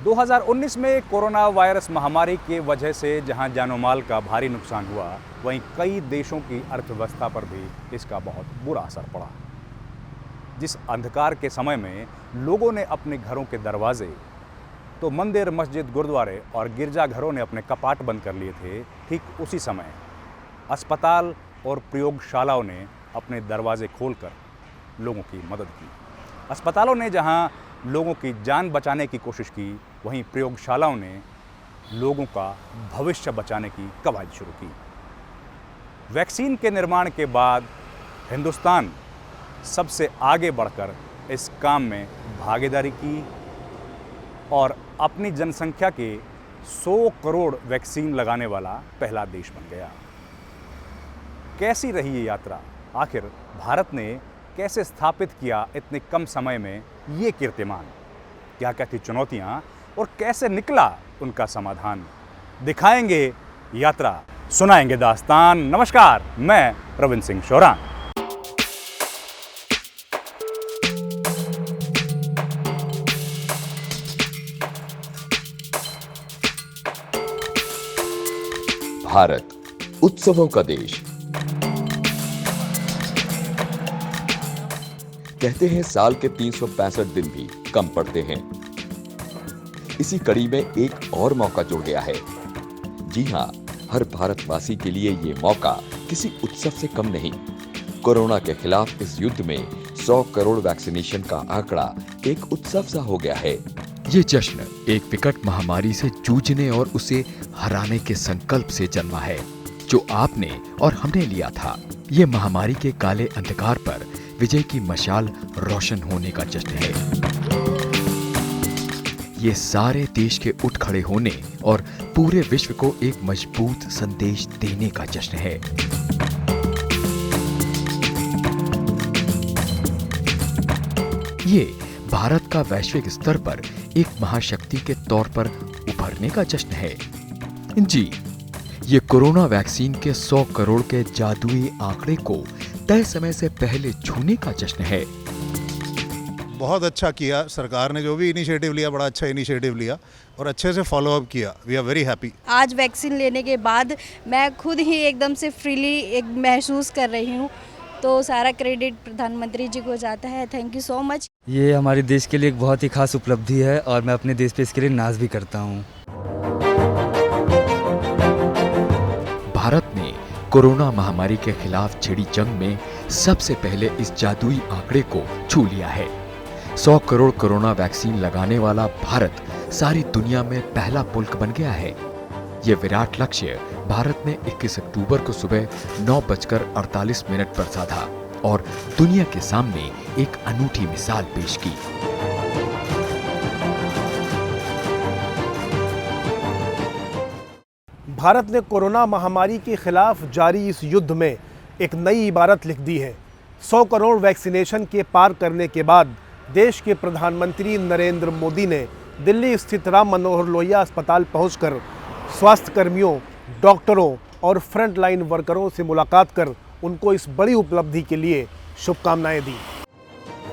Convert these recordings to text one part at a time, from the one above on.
2019 में corona virus महामारी के वजह से जहां जानो माल का भारी नुकसान हुआ, वहीं कई देशों की अर्थव्यवस्था पर भी इसका बहुत बुरा असर पड़ा। जिस अंधकार के समय में लोगों ने अपने घरों के दरवाजे तो मंदिर, मस्जिद, गुरुद्वारे और गिरजाघरों ने अपने कपाट बंद कर लिए थे, ठीक उसी समय अस्पताल और प्रयोगशालाओं ने अपने दरवाजे खोलकर लोगों की मदद की। अस्पतालों ने जहां लोगों की जान बचाने की कोशिश की, वहीं प्रयोगशालाओं ने लोगों का भविष्य बचाने की कवायद शुरू की। वैक्सीन के निर्माण के बाद हिंदुस्तान सबसे आगे बढ़कर इस काम में भागीदारी की और अपनी जनसंख्या के 100 करोड़ वैक्सीन लगाने वाला पहला देश बन गया। कैसी रही ये यात्रा? आखिर भारत ने कैसे स्थापित किया इतने कम समय में ये कीर्तिमान? क्या क्या थी चुनौतियाँ और कैसे निकला उनका समाधान? दिखाएंगे यात्रा, सुनाएंगे दास्तान। नमस्कार, मैं रविंद्र सिंह शौरान। भारत उत्सवों का देश। कहते हैं साल के 365 दिन भी कम पड़ते हैं। इसी कड़ी में एक और मौका जुड़ गया है। जी हां, हर भारतवासी के लिए ये मौका किसी उत्सव से कम नहीं। कोरोना के खिलाफ इस युद्ध में 100 करोड़ वैक्सीनेशन का आंकड़ा एक उत्सव सा हो गया है। ये जश्न एक विकट महामारी से जूझने और उसे हराने के संकल्प से जन्मा है, जो आपने और हमने लिया था। ये महामारी के काले अंधकार पर विजय की मशाल रोशन होने का जश्न है। ये सारे देश के उठ खड़े होने और पूरे विश्व को एक मजबूत संदेश देने का जश्न है। ये भारत का वैश्विक स्तर पर एक महाशक्ति के तौर पर उभरने का जश्न है। जी, ये कोरोना वैक्सीन के 100 करोड़ के जादुई आंकड़े को तय समय से पहले छूने का जश्न है। बहुत अच्छा किया सरकार ने, जो भी इनिशिएटिव लिया बड़ा अच्छा इनिशिएटिव लिया और अच्छे से फॉलो अप किया। We are very happy. आज वैक्सीन लेने के बाद मैं खुद ही एकदम से फ्रीली एक महसूस कर रही हूँ, तो सारा क्रेडिट प्रधानमंत्री जी को जाता है। Thank you so much. ये हमारे देश के लिए एक बहुत ही खास उपलब्धि है और मैं अपने देश पे इसके लिए नाज भी करता हूँ। भारत ने कोरोना महामारी के खिलाफ छिड़ी जंग में सबसे पहले इस जादुई आंकड़े को छू लिया है। 100 करोड़ कोरोना वैक्सीन लगाने वाला भारत सारी दुनिया में पहला मुल्क बन गया है। ये विराट लक्ष्य भारत ने 21 अक्टूबर को सुबह 9:48 पर साधा और दुनिया के सामने एक अनूठी मिसाल पेश की। भारत ने कोरोना महामारी के खिलाफ जारी इस युद्ध में एक नई इबारत लिख दी है। 100 करोड़ वैक्सीनेशन के पार करने के बाद देश के प्रधानमंत्री नरेंद्र मोदी ने दिल्ली स्थित राम मनोहर लोहिया अस्पताल पहुंचकर स्वास्थ्य कर्मियों, डॉक्टरों और फ्रंट लाइन वर्करों से मुलाकात कर उनको इस बड़ी उपलब्धि के लिए शुभकामनाएं दी।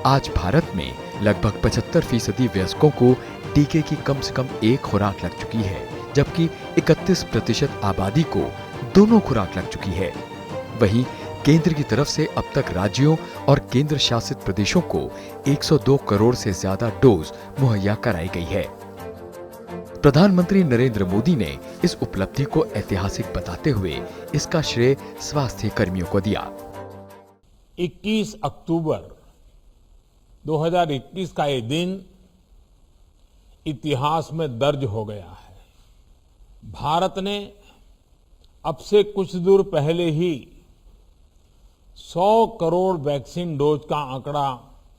आज भारत में लगभग 75% वयस्कों को टीके की कम से कम एक खुराक लग चुकी है, जबकि 31% आबादी को दोनों खुराक लग चुकी है। वहीं केंद्र की तरफ से अब तक राज्यों और केंद्र शासित प्रदेशों को 102 करोड़ से ज्यादा डोज मुहैया कराई गई है। प्रधानमंत्री नरेंद्र मोदी ने इस उपलब्धि को ऐतिहासिक बताते हुए इसका श्रेय स्वास्थ्य कर्मियों को दिया। 21 अक्टूबर 2021 का ये दिन इतिहास में दर्ज हो गया है। भारत ने अब से कुछ दूर पहले ही 100 करोड़ वैक्सीन डोज का आंकड़ा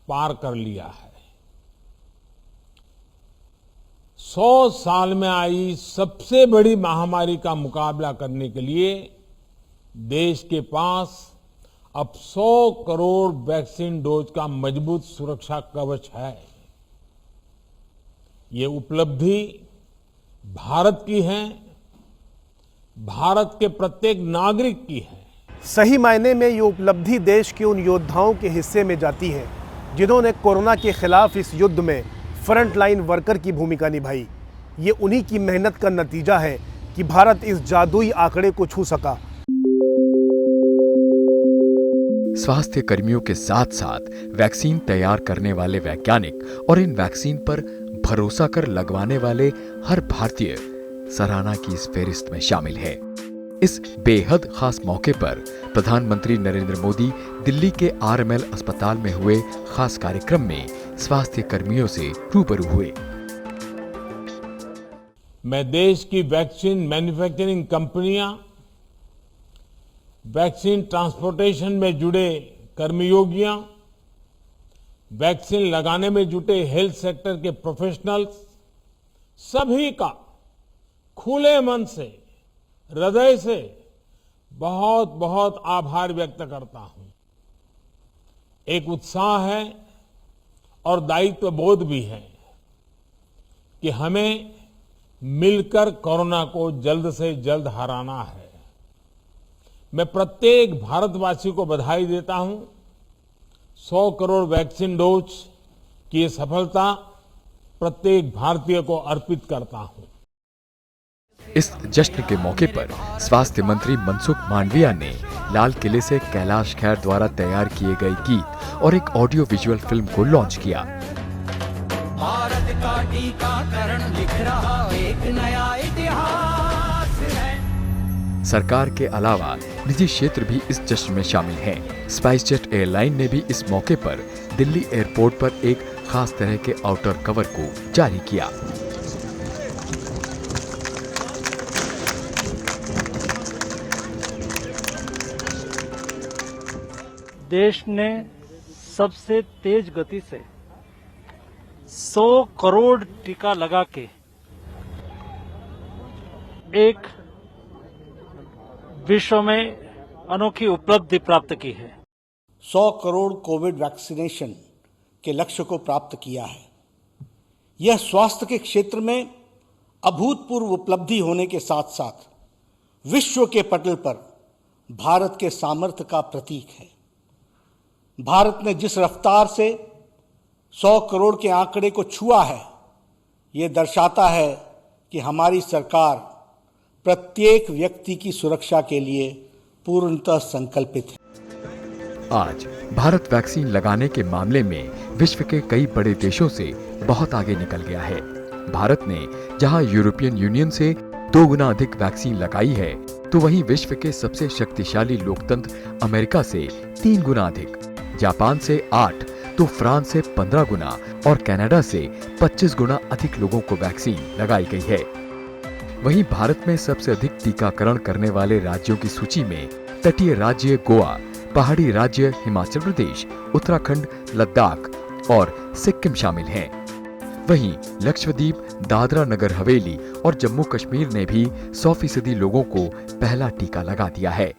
पार कर लिया है। 100 साल में आई सबसे बड़ी महामारी का मुकाबला करने के लिए देश के पास अब 100 करोड़ वैक्सीन डोज का मजबूत सुरक्षा कवच है। ये उपलब्धि भारत की है, भारत के प्रत्येक नागरिक की है। सही मायने में ये उपलब्धि देश के उन योद्धाओं के हिस्से में जाती है जिन्होंने कोरोना के खिलाफ इस युद्ध में फ्रंट लाइन वर्कर की भूमिका निभाई। ये उन्हीं की मेहनत का नतीजा है कि भारत इस जादुई आंकड़े को छू सका। स्वास्थ्य कर्मियों के साथ साथ वैक्सीन तैयार करने वाले वैज्ञानिक और इन वैक्सीन पर भरोसा कर लगवाने वाले हर भारतीय सराहना की इस फेहरिस्त में शामिल है। इस बेहद खास मौके पर प्रधानमंत्री नरेंद्र मोदी दिल्ली के आरएमएल अस्पताल में हुए खास कार्यक्रम में स्वास्थ्य कर्मियों से रूबरू हुए। मैं देश की वैक्सीन मैन्युफैक्चरिंग कंपनियां, वैक्सीन ट्रांसपोर्टेशन में जुड़े कर्मयोगियां, वैक्सीन लगाने में जुटे हेल्थ सेक्टर के प्रोफेशनल्स, सभी का खुले मन से, हृदय से बहुत बहुत आभार व्यक्त करता हूं। एक उत्साह है और दायित्व बोध भी है कि हमें मिलकर कोरोना को जल्द से जल्द हराना है। मैं प्रत्येक भारतवासी को बधाई देता हूं। 100 करोड़ वैक्सीन डोज की ये सफलता प्रत्येक भारतीय को अर्पित करता हूं। इस जश्न के मौके पर स्वास्थ्य मंत्री मनसुख मांडविया ने लाल किले से कैलाश खेर द्वारा तैयार किए गए गीत और एक ऑडियो विजुअल फिल्म को लॉन्च किया। भारत का टीकाकरण लिख रहा एक नया इतिहास है। सरकार के अलावा निजी क्षेत्र भी इस जश्न में शामिल हैं। स्पाइसजेट एयरलाइन ने भी इस मौके पर दिल्ली एयरपोर्ट पर एक खास तरह के आउटर कवर को जारी किया। देश ने सबसे तेज गति से 100 करोड़ टीका लगा के एक विश्व में अनोखी उपलब्धि प्राप्त की है। 100 करोड़ कोविड वैक्सीनेशन के लक्ष्य को प्राप्त किया है। यह स्वास्थ्य के क्षेत्र में अभूतपूर्व उपलब्धि होने के साथ साथ विश्व के पटल पर भारत के सामर्थ्य का प्रतीक है। भारत ने जिस रफ्तार से 100 करोड़ के आंकड़े को छुआ है, ये दर्शाता है कि हमारी सरकार प्रत्येक व्यक्ति की सुरक्षा के लिए पूर्णतः संकल्पित है। आज भारत वैक्सीन लगाने के मामले में विश्व के कई बड़े देशों से बहुत आगे निकल गया है। भारत ने जहां यूरोपियन यूनियन से 2 गुना अधिक वैक्सीन लगाई है, तो वहीं विश्व के सबसे शक्तिशाली लोकतंत्र अमेरिका से 3 गुना अधिक, जापान से 8, तो फ्रांस से 15 गुना और कनाडा से 25 गुना अधिक लोगों को वैक्सीन लगाई गई है। वहीं भारत में सबसे अधिक टीकाकरण करने वाले राज्यों की सूची में तटीय राज्य गोवा, पहाड़ी राज्य हिमाचल प्रदेश, उत्तराखंड, लद्दाख और सिक्किम शामिल हैं। वहीं लक्षद्वीप, दादरा नगर हवेली और जम्मू कश्मीर ने भी 100% लोगों को पहला टीका लगा दिया है।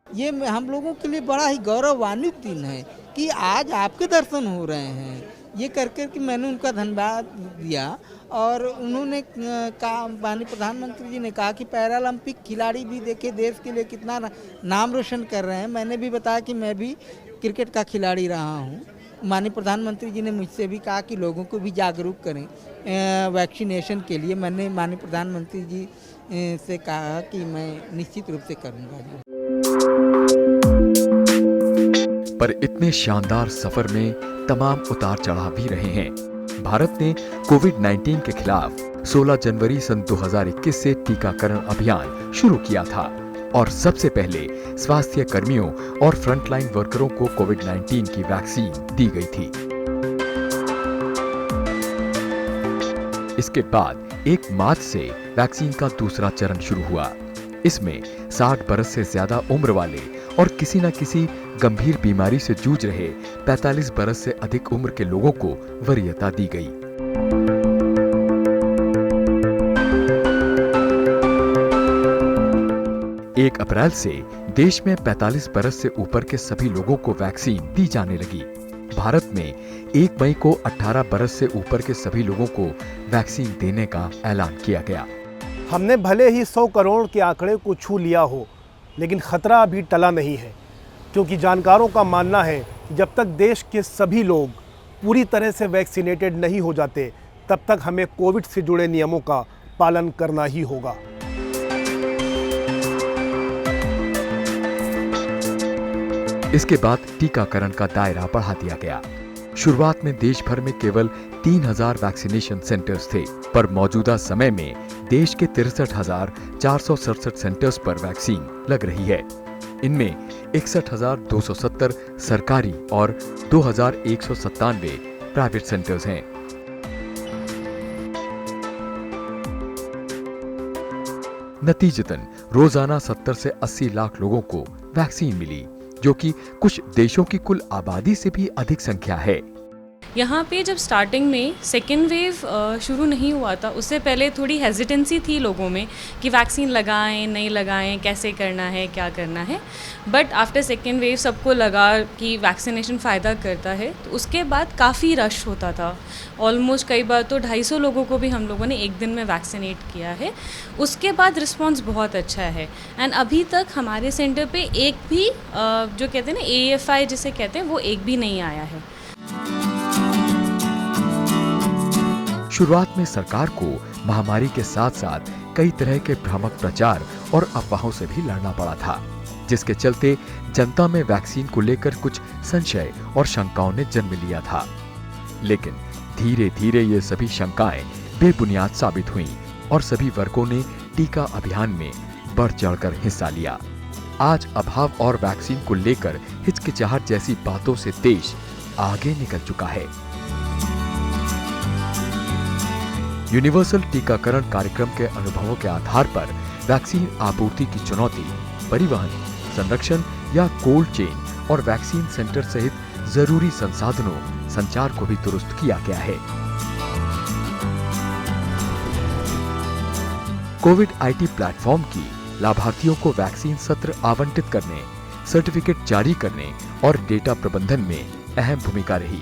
ये हम लोगों के लिए बड़ा ही गौरवान्वित दिन है कि आज आपके दर्शन हो रहे हैं। ये कर कर के मैंने उनका धन्यवाद दिया और उन्होंने कहा, माननीय प्रधानमंत्री जी ने कहा कि पैरालंपिक खिलाड़ी भी देखे देश के लिए कितना नाम रोशन कर रहे हैं। मैंने भी बताया कि मैं भी क्रिकेट का खिलाड़ी रहा हूँ। माननीय प्रधानमंत्री जी ने मुझसे भी कहा कि लोगों को भी जागरूक करें वैक्सीनेशन के लिए। मैंने माननीय प्रधानमंत्री जी से कहा कि मैं निश्चित रूप से करूँगा। पर इतने शानदार सफर में तमाम उतार चढ़ाव भी रहे हैं। भारत ने कोविड-19 के खिलाफ 16 जनवरी सन 2021 से टीकाकरण अभियान शुरू किया था और सबसे पहले स्वास्थ्य कर्मियों और फ्रंटलाइन वर्करों को कोविड-19 की वैक्सीन दी गई थी। इसके बाद 1 मार्च से वैक्सीन का दूसरा चरण शुरू हुआ। इसमें 60 बरस से ज्यादा उम्र वाले और किसी न किसी गंभीर बीमारी से जूझ रहे 45 बरस से अधिक उम्र के लोगों को वरीयता दी गई। 1 अप्रैल से देश में 45 बरस से ऊपर के सभी लोगों को वैक्सीन दी जाने लगी। भारत में 1 मई को 18 बरस से ऊपर के सभी लोगों को वैक्सीन देने का ऐलान किया गया। हमने भले ही 100 करोड़ के आंकड़े को छू लिया हो, लेकिन खतरा अभी टला नहीं है, क्योंकि जानकारों का मानना है कि जब तक देश के सभी लोग पूरी तरह से वैक्सीनेटेड नहीं हो जाते, तब तक हमें कोविड से जुड़े नियमों का पालन करना ही होगा। इसके बाद टीकाकरण का दायरा बढ़ा दिया गया। शुरुआत में देश भर में केवल 3000 वैक्सीनेशन सेंटर्स थे, पर मौजूदा समय में देश के 63,467 सेंटर्स पर वैक्सीन लग रही है। इनमें 61,270 सरकारी और 2,197 प्राइवेट सेंटर्स हैं। नतीजतन रोजाना 70 से 80 लाख लोगों को वैक्सीन मिली, जो कि कुछ देशों की कुल आबादी से भी अधिक संख्या है। यहाँ पे जब स्टार्टिंग में सेकेंड वेव शुरू नहीं हुआ था, उससे पहले थोड़ी हेजिटेंसी थी लोगों में कि वैक्सीन लगाएं नहीं लगाएं, कैसे करना है, क्या करना है। बट आफ्टर सेकेंड वेव सबको लगा कि वैक्सीनेशन फ़ायदा करता है, तो उसके बाद काफ़ी रश होता था। ऑलमोस्ट कई बार तो 250 लोगों को भी हम लोगों ने एक दिन में वैक्सीनेट किया है। उसके बाद रिस्पॉन्स बहुत अच्छा है एंड अभी तक हमारे सेंटर पे एक भी जो कहते हैं ना AFI जिसे कहते हैं, वो एक भी नहीं आया है। शुरुआत में सरकार को महामारी के साथ साथ कई तरह के भ्रामक प्रचार और अफवाहों से भी लड़ना पड़ा था, जिसके चलते जनता में वैक्सीन को लेकर कुछ संशय और शंकाओं ने जन्म लिया था। लेकिन धीरे धीरे ये सभी शंकाएं बेबुनियाद साबित हुईं और सभी वर्गों ने टीका अभियान में बढ़ चढ़कर हिस्सा लिया। आज अभाव और वैक्सीन को लेकर हिचकिचाहट जैसी बातों से देश आगे निकल चुका है। यूनिवर्सल टीकाकरण कार्यक्रम के अनुभवों के आधार पर वैक्सीन आपूर्ति की चुनौती, परिवहन, संरक्षण या कोल्ड चेन और वैक्सीन सेंटर सहित जरूरी संसाधनों, संचार को भी दुरुस्त किया गया है। कोविड IT प्लेटफॉर्म की लाभार्थियों को वैक्सीन सत्र आवंटित करने, सर्टिफिकेट जारी करने और डेटा प्रबंधन में अहम भूमिका रही।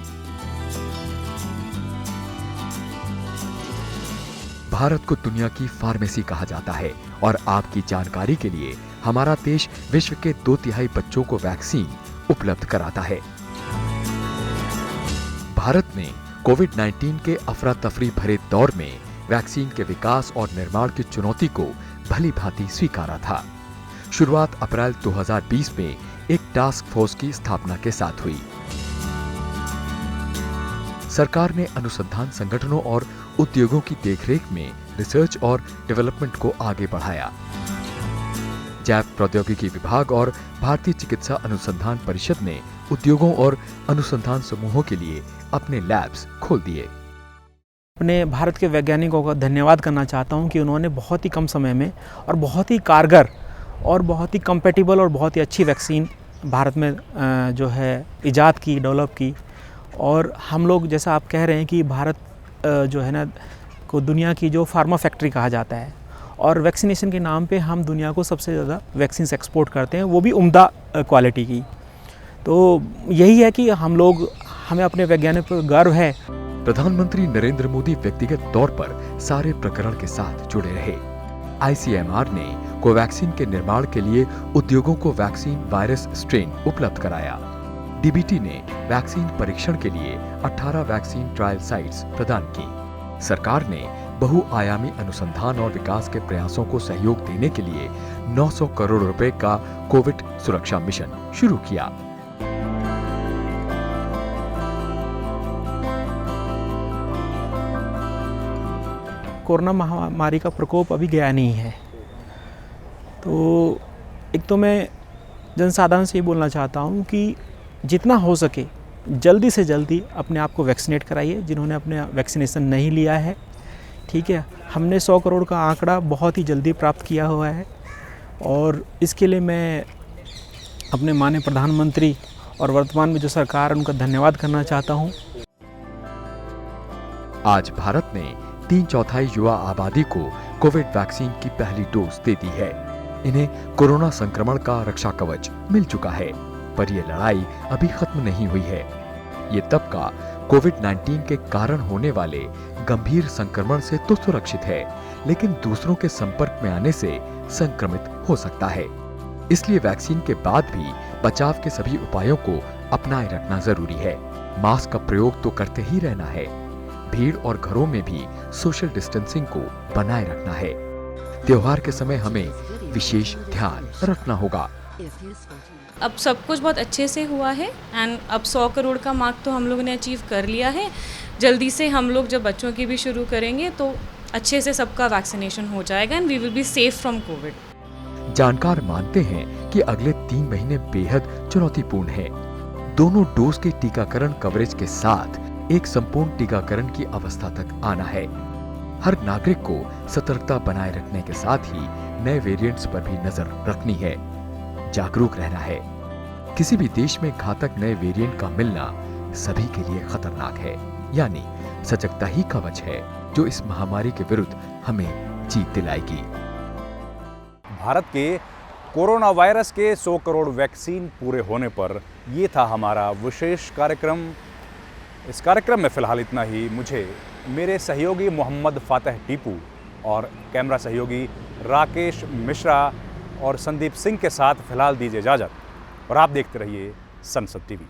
भारत को दुनिया की फार्मेसी कहा जाता है और आपकी जानकारी के लिए हमारा देश विश्व के 2/3 बच्चों को वैक्सीन उपलब्ध कराता है। भारत ने कोविड-19 के अफरा तफरी भरे दौर में वैक्सीन के विकास और निर्माण की चुनौती को भली भांति स्वीकारा था। शुरुआत अप्रैल 2020 में एक टास्क फोर्स की स्थापना के साथ हुई। सरकार ने अनुसंधान संगठनों और उद्योगों की देखरेख में रिसर्च और डेवलपमेंट को आगे बढ़ाया। जैव प्रौद्योगिकी विभाग और भारतीय चिकित्सा अनुसंधान परिषद ने उद्योगों और अनुसंधान समूहों के लिए अपने लैब्स खोल दिए। अपने भारत के वैज्ञानिकों का धन्यवाद करना चाहता हूं कि उन्होंने बहुत ही कम समय में और बहुत ही कारगर और बहुत ही कंपेटेबल और बहुत ही अच्छी वैक्सीन भारत में जो है इजाद की, डेवलप की। और हम लोग जैसा आप कह रहे हैं कि भारत जो है ना को दुनिया की जो फार्मा फैक्ट्री कहा जाता है और वैक्सीनेशन के नाम पे हम दुनिया को सबसे ज़्यादा वैक्सीन एक्सपोर्ट करते हैं, वो भी उम्दा क्वालिटी की। तो यही है कि हमें अपने वैज्ञानिक पर गर्व है। प्रधानमंत्री नरेंद्र मोदी व्यक्तिगत तौर पर सारे प्रकरण के साथ जुड़े रहे। ICMR ने कोवैक्सीन के निर्माण के लिए उद्योगों को वैक्सीन वायरस स्ट्रेन उपलब्ध कराया। DBT ने वैक्सीन परीक्षण के लिए 18 वैक्सीन ट्रायल साइट्स प्रदान की। सरकार ने बहुआयामी अनुसंधान और विकास के प्रयासों को सहयोग देने के लिए 900 करोड़ रुपए का कोविड सुरक्षा मिशन शुरू किया। कोरोना महामारी का प्रकोप अभी गया नहीं है, तो एक तो मैं जनसाधारण से ये बोलना चाहता हूँ कि जितना हो सके जल्दी से जल्दी अपने आप को वैक्सीनेट कराइए, जिन्होंने अपने वैक्सीनेशन नहीं लिया है। ठीक है, हमने 100 करोड़ का आंकड़ा बहुत ही जल्दी प्राप्त किया हुआ है और इसके लिए मैं अपने माननीय प्रधानमंत्री और वर्तमान में जो सरकार है उनका धन्यवाद करना चाहता हूँ। आज भारत ने 3/4 युवा आबादी को कोविड वैक्सीन की पहली डोज दे दी है। इन्हें कोरोना संक्रमण का रक्षा कवच मिल चुका है, पर यह लड़ाई अभी खत्म नहीं हुई है। ये तबका कोविड-19 के कारण होने वाले गंभीर संक्रमण से तो सुरक्षित है, लेकिन दूसरों के संपर्क में आने से संक्रमित हो सकता है। इसलिए वैक्सीन के बाद भी बचाव के सभी उपायों को अपनाए रखना जरूरी है। मास्क का प्रयोग तो करते ही रहना है, भीड़ और घरों में भी सोशल डिस्टेंसिंग को बनाए रखना है। त्योहार के समय हमें विशेष ध्यान रखना होगा। अब सब कुछ बहुत अच्छे से हुआ है एंड अब 100 करोड़ का मार्क तो हम लोगों ने अचीव कर लिया है। जल्दी से हम लोग जब बच्चों की भी शुरू करेंगे तो अच्छे से सबका वैक्सीनेशन हो जाएगा and we will be safe from Covid. जानकार मानते हैं कि अगले 3 महीने बेहद चुनौतीपूर्ण हैं। दोनों डोज के टीकाकरण कवरेज के साथ एक संपूर्ण टीकाकरण की अवस्था तक आना है। हर नागरिक को सतर्कता बनाए रखने के साथ ही नए वेरिएंट्स पर भी नजर रखनी है, जागरूक रहना है। किसी भी देश में घातक नए वेरिएंट का मिलना सभी के लिए खतरनाक है, यानी सजगता ही कवच है जो इस महामारी के विरुद्ध हमें जीत दिलाएगी। भारत के कोरोना वायरस के 100 करोड़ वैक्सीन पूरे होने पर ये था हमारा विशेष कार्यक्रम। इस कार्यक्रम में फ़िलहाल इतना ही। मुझे मेरे सहयोगी मोहम्मद फातह टीपू और कैमरा सहयोगी राकेश मिश्रा और संदीप सिंह के साथ फ़िलहाल दीजिए इजाज़त और आप देखते रहिए संसद टीवी।